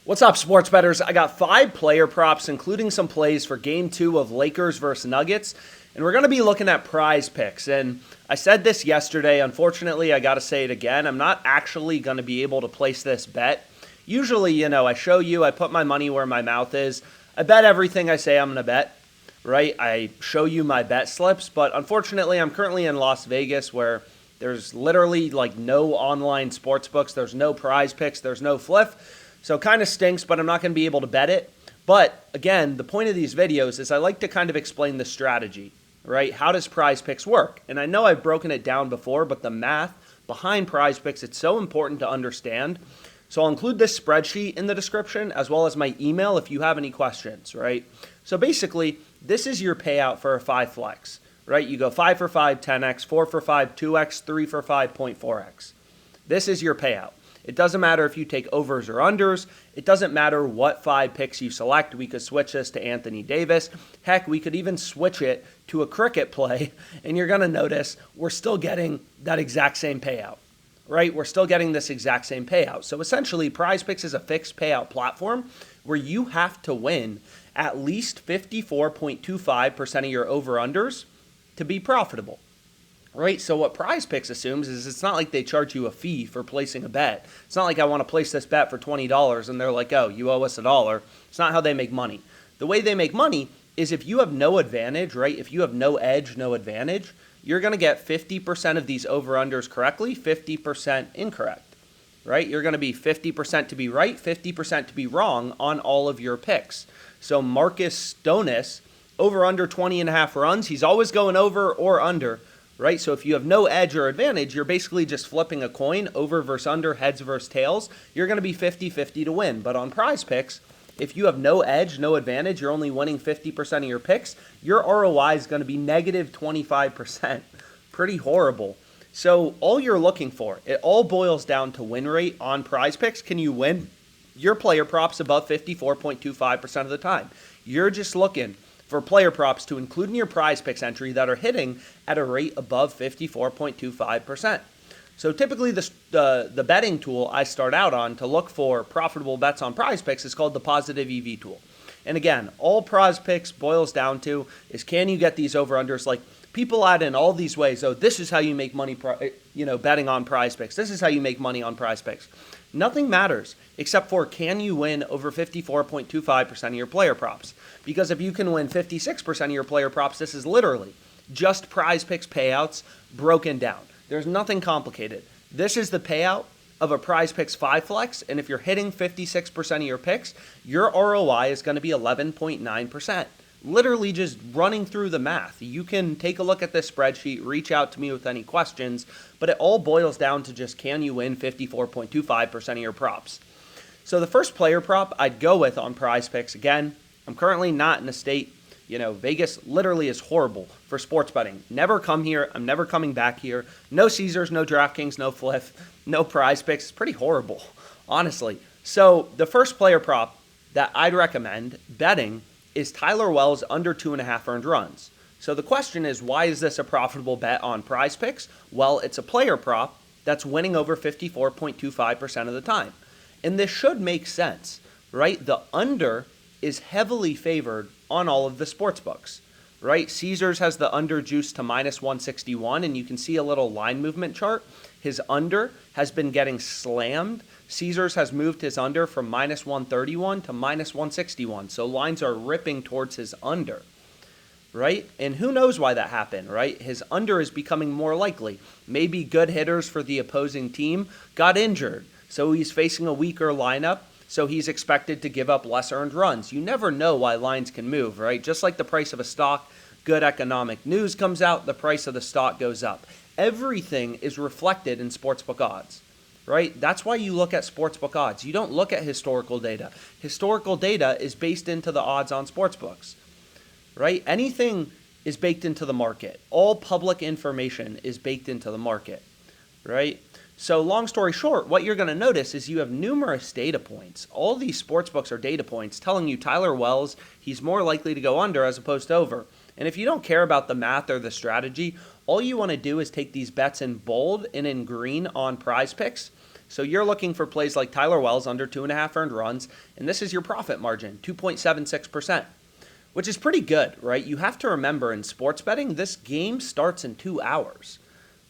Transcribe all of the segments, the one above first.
What's up, sports bettors? I got 5 player props, including some plays for Game 2 of Lakers versus Nuggets, and we're going to be looking at PrizePicks. And I said this yesterday. Unfortunately, I got to say it again. I'm not actually going to be able to place this bet. Usually, I show you, I put my money where my mouth is. I bet everything I say I'm going to bet, right? I show you my bet slips, but unfortunately, I'm currently in Las Vegas where there's literally no online sports books. There's no PrizePicks. There's no Fliff. So kind of stinks, but I'm not going to be able to bet it. But again, the point of these videos is I like to kind of explain the strategy, right? How does PrizePicks work? And I know I've broken it down before, but the math behind PrizePicks, it's so important to understand. So I'll include this spreadsheet in the description as well as my email if you have any questions, right? So basically, this is your payout for a 5 flex, right? You go 5 for 5, 10x, 4 for 5, 2x, 3 for 5, 0.4x. This is your payout. It doesn't matter if you take overs or unders. It doesn't matter what 5 picks you select. We could switch this to Anthony Davis. Heck, we could even switch it to a cricket play, and you're going to notice we're still getting that exact same payout, right? We're still getting this exact same payout. So essentially, PrizePicks is a fixed payout platform where you have to win at least 54.25% of your over-unders to be profitable. Right, so what PrizePicks assumes is it's not like they charge you a fee for placing a bet. It's not like I want to place this bet for $20 and they're like, oh, you owe us $1. It's not how they make money. The way they make money is if you have no advantage, right? If you have no edge, no advantage, you're going to get 50% of these over-unders correctly, 50% incorrect, right? You're going to be 50% to be right, 50% to be wrong on all of your picks. So Marcus Stonis, over under 20.5 runs, he's always going over or under. Right, so if you have no edge or advantage, you're basically just flipping a coin, over versus under, heads versus tails. You're going to be 50-50 to win. But on PrizePicks, if you have no edge, no advantage, you're only winning 50% of your picks, your ROI is going to be negative 25%. Pretty horrible. So all you're looking for, it all boils down to win rate on PrizePicks. Can you win your player props above 54.25% of the time? You're just looking for player props to include in your PrizePicks entry that are hitting at a rate above 54.25%. So typically the betting tool I start out on to look for profitable bets on PrizePicks is called the positive EV tool. And again, all PrizePicks boils down to is can you get these over-unders? Like people add in all these ways. Oh, this is how you make money, betting on PrizePicks. This is how you make money on PrizePicks. Nothing matters except for can you win over 54.25% of your player props? Because if you can win 56% of your player props, this is literally just PrizePicks payouts broken down. There's nothing complicated. This is the payout of a PrizePicks 5 flex, and if you're hitting 56% of your picks, your ROI is going to be 11.9%. Literally just running through the math. You can take a look at this spreadsheet, reach out to me with any questions, but it all boils down to just can you win 54.25% of your props. So the first player prop I'd go with on PrizePicks, again, I'm currently not in a state, Vegas literally is horrible for sports betting. Never come here. I'm never coming back here. No Caesars, no DraftKings, no Fliff, no PrizePicks. It's pretty horrible, honestly. So the first player prop that I'd recommend betting is Tyler Wells under 2.5 earned runs. So the question is, why is this a profitable bet on PrizePicks? Well, it's a player prop that's winning over 54.25% of the time. And this should make sense, right? The under is heavily favored on all of the sports books, right? Caesars has the under juice to minus 161, and you can see a little line movement chart. His under has been getting slammed. Caesars has moved his under from minus 131 to minus 161. So lines are ripping towards his under, right? And who knows why that happened, right? His under is becoming more likely. Maybe good hitters for the opposing team got injured, so he's facing a weaker lineup. So he's expected to give up less earned runs. You never know why lines can move, right? Just like the price of a stock, good economic news comes out, the price of the stock goes up. Everything is reflected in sportsbook odds, right? That's why you look at sportsbook odds. You don't look at historical data. Historical data is based into the odds on sportsbooks, right? Anything is baked into the market. All public information is baked into the market, right? So long story short, what you're going to notice is you have numerous data points. All these sports books are data points telling you Tyler Wells, he's more likely to go under as opposed to over. And if you don't care about the math or the strategy, all you want to do is take these bets in bold and in green on PrizePicks So you're looking for plays like Tyler Wells under 2.5 earned runs, and this is your profit margin, 2.76%, which is pretty good, right? You have to remember in sports betting, this game starts in 2 hours,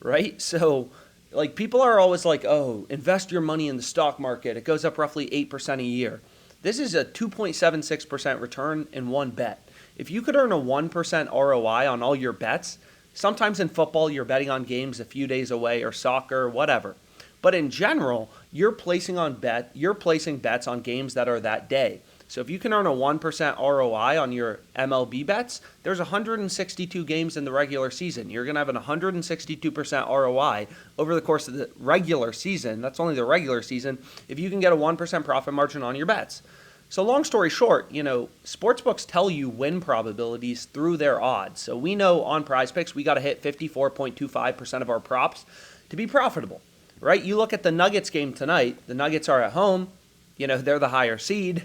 right? So like people are always like, oh, invest your money in the stock market. It goes up roughly 8% a year. This is a 2.76% return in one bet. If you could earn a 1% ROI on all your bets, sometimes in football you're betting on games a few days away or soccer, whatever. But in general, you're placing bets on games that are that day. So if you can earn a 1% ROI on your MLB bets, there's 162 games in the regular season. You're going to have an 162% ROI over the course of the regular season. That's only the regular season if you can get a 1% profit margin on your bets. So long story short, sportsbooks tell you win probabilities through their odds. So we know on PrizePicks we got to hit 54.25% of our props to be profitable, right? You look at the Nuggets game tonight. The Nuggets are at home. They're the higher seed.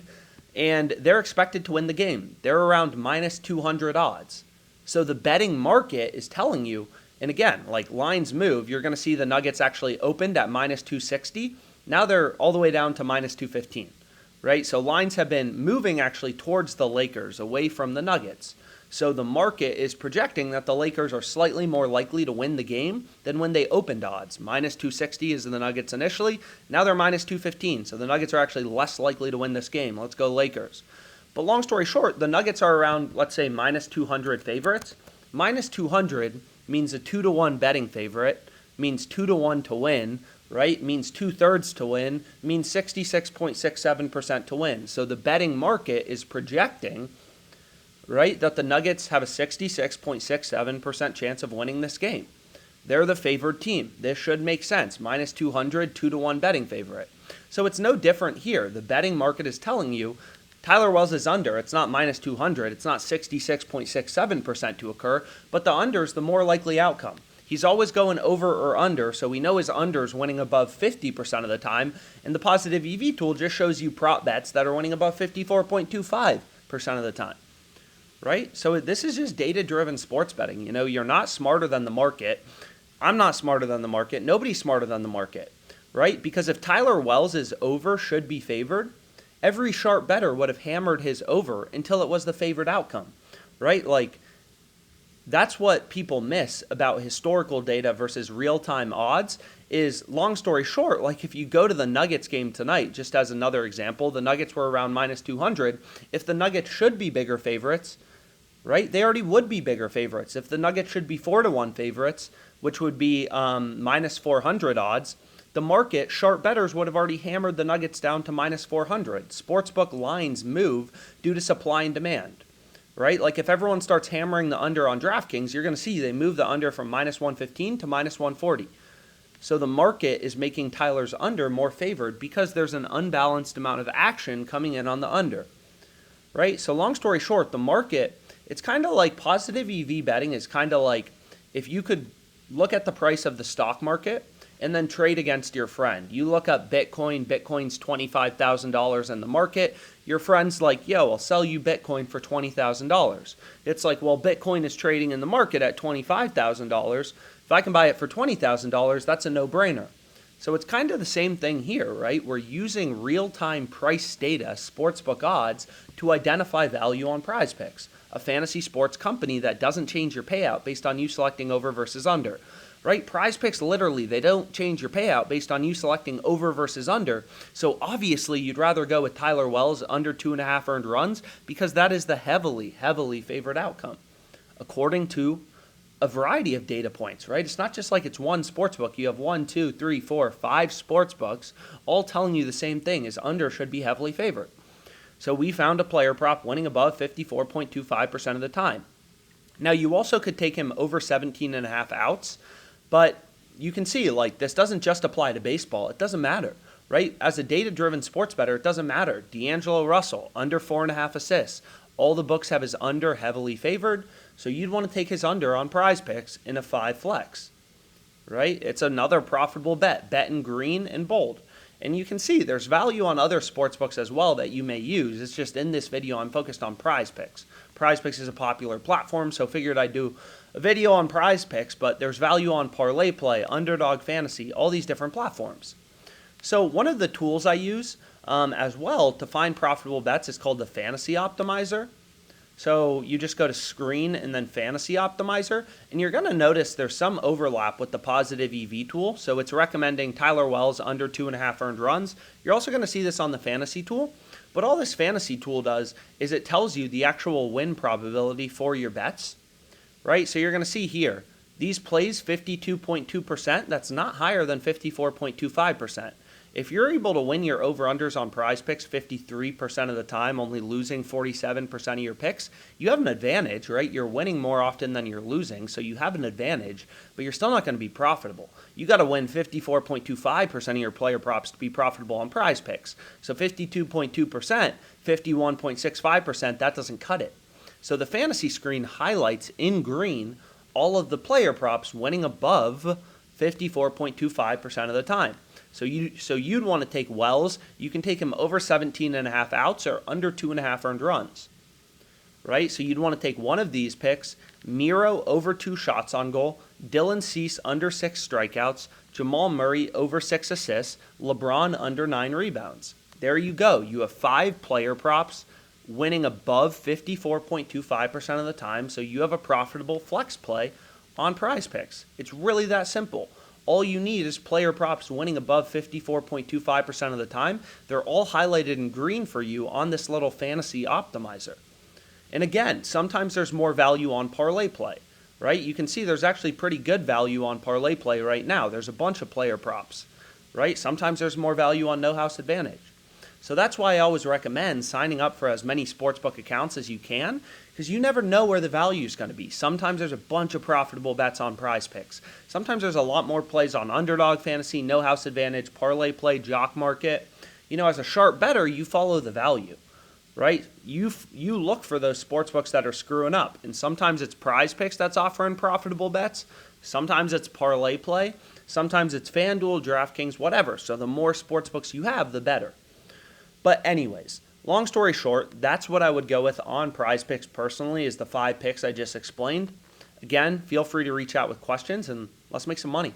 And they're expected to win the game. They're around minus 200 odds. So the betting market is telling you, and again, like lines move, you're going to see the Nuggets actually opened at minus 260. Now they're all the way down to minus 215, right? So lines have been moving actually towards the Lakers, away from the Nuggets. So the market is projecting that the Lakers are slightly more likely to win the game than when they opened odds. Minus 260 is the Nuggets initially. Now they're minus 215. So the Nuggets are actually less likely to win this game. Let's go Lakers. But long story short, the Nuggets are around, let's say, minus 200 favorites. Minus 200 means a 2-to-1 betting favorite, means 2-to-1 to win, right? Means 2/3 to win, means 66.67% to win. So the betting market is projecting, right, that the Nuggets have a 66.67% chance of winning this game. They're the favored team. This should make sense. Minus 200, 2-to-1 betting favorite. So it's no different here. The betting market is telling you Tyler Wells is under. It's not minus 200. It's not 66.67% to occur, but the under is the more likely outcome. He's always going over or under, so we know his under is winning above 50% of the time, and the positive EV tool just shows you prop bets that are winning above 54.25% of the time. Right? So this is just data-driven sports betting. You're not smarter than the market. I'm not smarter than the market. Nobody's smarter than the market, right? Because if Tyler Wells' over should be favored, every sharp bettor would have hammered his over until it was the favored outcome, right? Like, that's what people miss about historical data versus real-time odds is, long story short, like if you go to the Nuggets game tonight, just as another example, the Nuggets were around minus 200. If the Nuggets should be bigger favorites, right, they already would be bigger favorites. If the Nuggets should be 4-to-1 favorites, which would be minus 400 odds, the market, sharp bettors would have already hammered the Nuggets down to minus 400. Sportsbook lines move due to supply and demand, right? Like if everyone starts hammering the under on DraftKings, you're going to see they move the under from minus 115 to minus 140. So the market is making Tyler's under more favored because there's an unbalanced amount of action coming in on the under, right? So long story short, the market, it's kind of like positive EV betting is kind of like if you could look at the price of the stock market and then trade against your friend. You look up Bitcoin, Bitcoin's $25,000 in the market. Your friend's like, yo, I'll sell you Bitcoin for $20,000. It's like, well, Bitcoin is trading in the market at $25,000. If I can buy it for $20,000, that's a no-brainer. So it's kind of the same thing here, right? We're using real-time price data, sportsbook odds, to identify value on PrizePicks, a fantasy sports company that doesn't change your payout based on you selecting over versus under. Right? PrizePicks, literally, they don't change your payout based on you selecting over versus under. So obviously, you'd rather go with Tyler Wells under 2.5 earned runs because that is the heavily, heavily favored outcome, according to a variety of data points, right? It's not just like it's one sportsbook. You have 1, 2, 3, 4, 5 sportsbooks all telling you the same thing, is under should be heavily favored. So we found a player prop winning above 54.25% of the time. Now, you also could take him over 17.5 outs. But you can see, like, this doesn't just apply to baseball. It doesn't matter, right? As a data-driven sports bettor, it doesn't matter. D'Angelo Russell, under 4.5 assists. All the books have his under heavily favored, so you'd want to take his under on PrizePicks in a 5 flex, right? It's another profitable bet. Bet in green and bold. And you can see there's value on other sports books as well that you may use. It's just in this video I'm focused on PrizePicks. PrizePicks is a popular platform, so figured I'd do a video on PrizePicks, but there's value on Parlay Play, Underdog Fantasy, all these different platforms. So one of the tools I use as well to find profitable bets is called the Fantasy Optimizer. So you just go to Screen and then Fantasy Optimizer, and you're going to notice there's some overlap with the Positive EV tool. So it's recommending Tyler Wells under 2.5 earned runs. You're also going to see this on the Fantasy tool. But all this Fantasy tool does is it tells you the actual win probability for your bets, right? So you're going to see here, these plays 52.2%. That's not higher than 54.25%. If you're able to win your over-unders on PrizePicks 53% of the time, only losing 47% of your picks, you have an advantage, right? You're winning more often than you're losing, so you have an advantage, but you're still not going to be profitable. You got to win 54.25% of your player props to be profitable on PrizePicks. So 52.2%, 51.65%, that doesn't cut it. So the fantasy screen highlights in green all of the player props winning above 54.25% of the time. So you'd want to take Wells. You can take him over 17.5 outs or under 2.5 earned runs, right? So you'd want to take one of these picks: Miro over 2 shots on goal, Dylan Cease under 6 strikeouts, Jamal Murray over 6 assists, LeBron under 9 rebounds. There you go. You have 5 player props winning above 54.25% of the time, so you have a profitable flex play on PrizePicks. It's really that simple. All you need is player props winning above 54.25% of the time. They're all highlighted in green for you on this little fantasy optimizer. And again, sometimes there's more value on parlay play, right? You can see there's actually pretty good value on parlay play right now. There's a bunch of player props, right? Sometimes there's more value on no house advantage. So that's why I always recommend signing up for as many sportsbook accounts as you can, because you never know where the value is going to be. Sometimes there's a bunch of profitable bets on PrizePicks. Sometimes there's a lot more plays on underdog fantasy, no house advantage, parlay play, jock market. As a sharp bettor, you follow the value, right? You look for those sportsbooks that are screwing up, and sometimes it's PrizePicks that's offering profitable bets. Sometimes it's parlay play. Sometimes it's FanDuel, DraftKings, whatever. So the more sportsbooks you have, the better. But anyways, long story short, that's what I would go with on PrizePicks personally, is the 5 picks I just explained. Again, feel free to reach out with questions, and let's make some money.